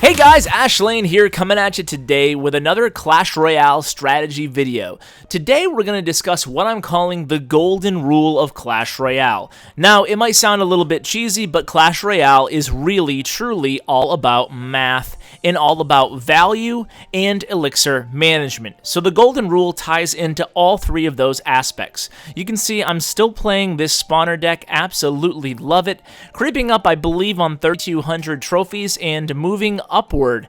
Hey guys, Ashlane here coming at you today with another Clash Royale strategy video. Today we're going to discuss what I'm calling the golden rule of Clash Royale. Now, it might sound a little bit cheesy, but Clash Royale is really, truly all about math and all about value and elixir management. So the golden rule ties into all three of those aspects. You can see I'm still playing this spawner deck, absolutely love it. Creeping up, I believe, on 3,200 trophies and moving upward.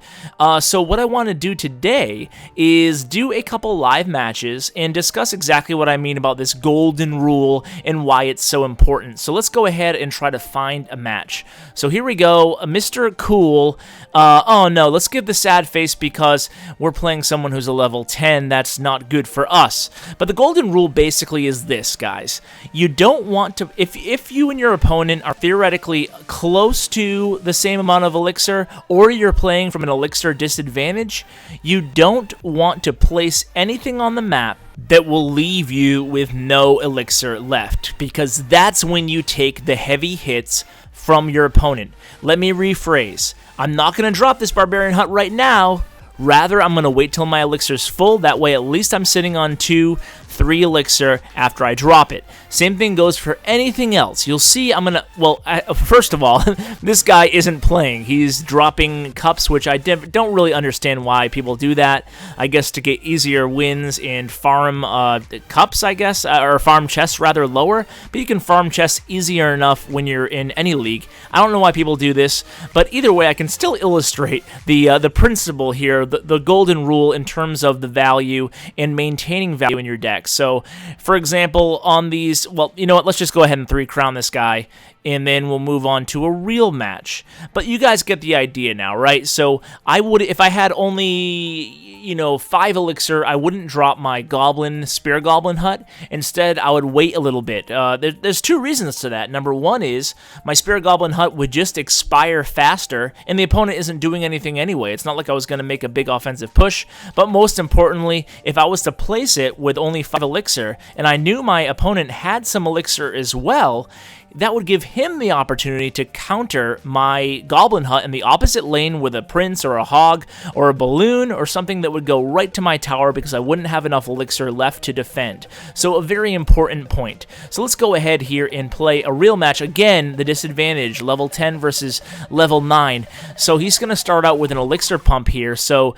So what I want to do today is do a couple live matches and discuss exactly what I mean about this golden rule and why it's so important. So let's go ahead and try to find a match. So here we go, Mr. Cool. Oh no, let's give the sad face because we're playing someone who's a level 10. That's not good for us. But the golden rule basically is this, guys. You don't want to, if you and your opponent are theoretically close to the same amount of elixir, or you're playing from an elixir disadvantage, you don't want to place anything on the map that will leave you with no elixir left, because that's when you take the heavy hits from your opponent. Let me rephrase. I'm not going to drop this barbarian hut right now. Rather, I'm going to wait till my elixir's full. That way, at least I'm sitting on 2-3 elixir after I drop it. Same thing goes for anything else. You'll see I'm going to... Well, first of all, this guy isn't playing. He's dropping cups, which I don't really understand why people do that. I guess to get easier wins and farm cups, I guess, or farm chests rather lower. But you can farm chests easier enough when you're in any league. I don't know why people do this, but either way, I can still illustrate the principle here, the golden rule in terms of the value and maintaining value in your deck. So, for example, on these, well, you know what, let's just go ahead and 3-crown this guy, and then we'll move on to a real match. But you guys get the idea now, right? So, I would, if I had only, you know, 5 elixir, I wouldn't drop my spear goblin hut. Instead, I would wait a little bit. There's two reasons to that. Number one is my spear goblin hut would just expire faster, and the opponent isn't doing anything anyway. It's not like I was going to make a big offensive push. But most importantly, if I was to place it with only 5 elixir, and I knew my opponent had some elixir as well, that would give him the opportunity to counter my goblin hut in the opposite lane with a prince or a hog or a balloon or something that would go right to my tower because I wouldn't have enough elixir left to defend. So a very important point. So let's go ahead here and play a real match. Again, the disadvantage, level 10 versus level 9. So he's going to start out with an elixir pump here. So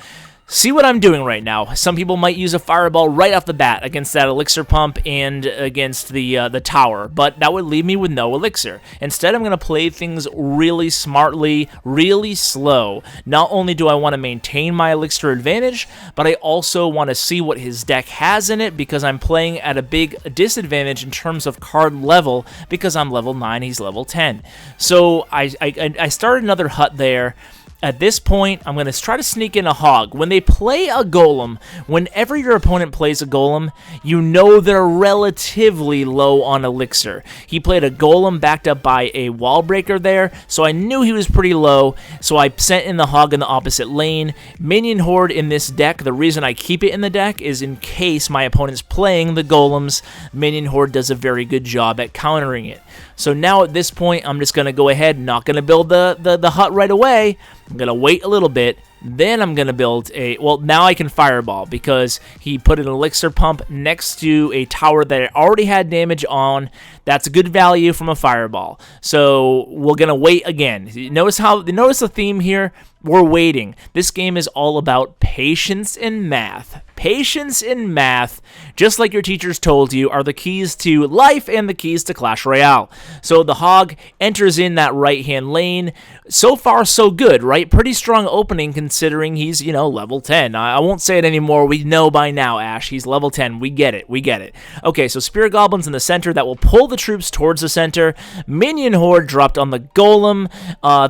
see what I'm doing right now. Some people might use a fireball right off the bat against that elixir pump and against the tower, but that would leave me with no elixir. Instead, I'm going to play things really smartly, really slow. Not only do I want to maintain my elixir advantage, but I also want to see what his deck has in it because I'm playing at a big disadvantage in terms of card level because I'm level 9, he's level 10. So I started another hut there. At this point, I'm going to try to sneak in a hog. When they play a golem, whenever your opponent plays a golem, you know they're relatively low on elixir. He played a golem backed up by a wall breaker there, so I knew he was pretty low, so I sent in the hog in the opposite lane. Minion Horde in this deck, the reason I keep it in the deck is in case my opponent's playing the golems, Minion Horde does a very good job at countering it. So now at this point, I'm just going to go ahead, not going to build the hut right away. I'm going to wait a little bit, then I'm going to build a, well, now I can fireball because he put an elixir pump next to a tower that it already had damage on. That's good value from a fireball. So we're going to wait again. Notice the theme here? We're waiting. This game is all about patience and math. Patience and math, just like your teachers told you, are the keys to life and the keys to Clash Royale. So the hog enters in that right-hand lane. So far, so good, right? Pretty strong opening considering he's, you know, level 10. I won't say it anymore. We know by now, Ash. He's level 10. We get it. We get it. Okay, so Spirit Goblins in the center. That will pull the troops towards the center. Minion Horde dropped on the Golem.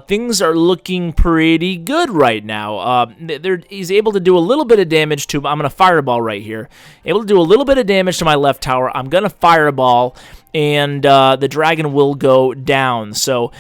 Things are looking pretty good right now. He's able to do a little bit of damage to... I'm going to fireball right here. Able to do a little bit of damage to my left tower. I'm going to fireball, and the dragon will go down. So...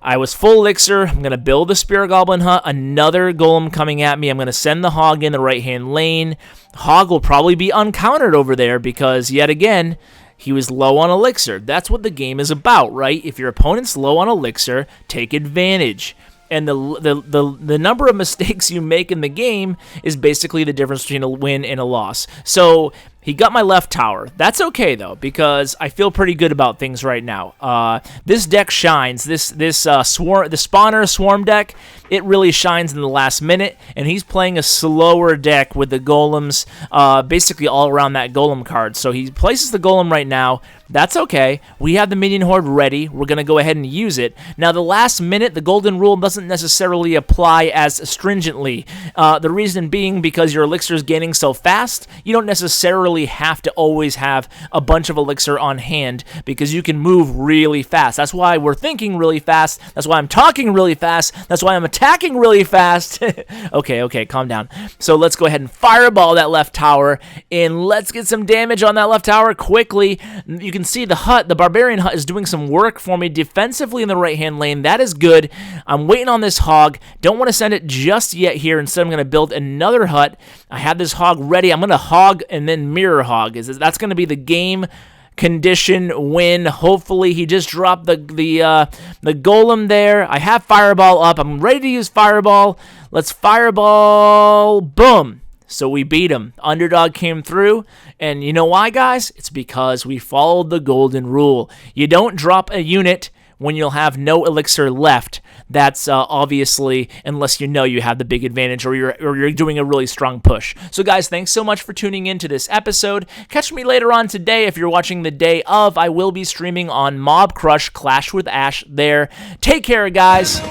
I was full elixir. I'm going to build the Spirit Goblin hut. Another golem coming at me. I'm going to send the hog in the right-hand lane. Hog will probably be uncountered over there because, yet again, he was low on elixir. That's what the game is about, right? If your opponent's low on elixir, take advantage. And the number of mistakes you make in the game is basically the difference between a win and a loss. So he got my left tower. That's okay, though, because I feel pretty good about things right now. This deck shines. The spawner swarm deck, it really shines in the last minute, and he's playing a slower deck with the golems basically all around that golem card. So he places the golem right now. That's okay. We have the minion horde ready. We're going to go ahead and use it. Now, the last minute, the golden rule doesn't necessarily apply as stringently. The reason being because your elixir is gaining so fast, you don't necessarily have to always have a bunch of elixir on hand because you can move really fast. That's why we're thinking really fast. That's why I'm talking really fast. That's why I'm attacking really fast. Okay, calm down. So let's go ahead and fireball that left tower, and let's get some damage on that left tower quickly. You can see the barbarian hut is doing some work for me defensively in the right-hand lane. That is good. I'm waiting on this hog. Don't want to send it just yet here. Instead, I'm going to build another hut. I have this hog ready. I'm going to hog and then mirror hog. That's going to be the game condition win. Hopefully, he just dropped the golem there. I have fireball up. I'm ready to use fireball. Let's fireball. Boom. So we beat him. Underdog came through, and you know why, guys? It's because we followed the golden rule. You don't drop a unit when you'll have no elixir left. That's obviously unless you know you have the big advantage or you're doing a really strong push. So guys, thanks so much for tuning in to this episode. Catch me later on today if you're watching the day of. I will be streaming on Mob Crush Clash with Ash there. Take care, guys.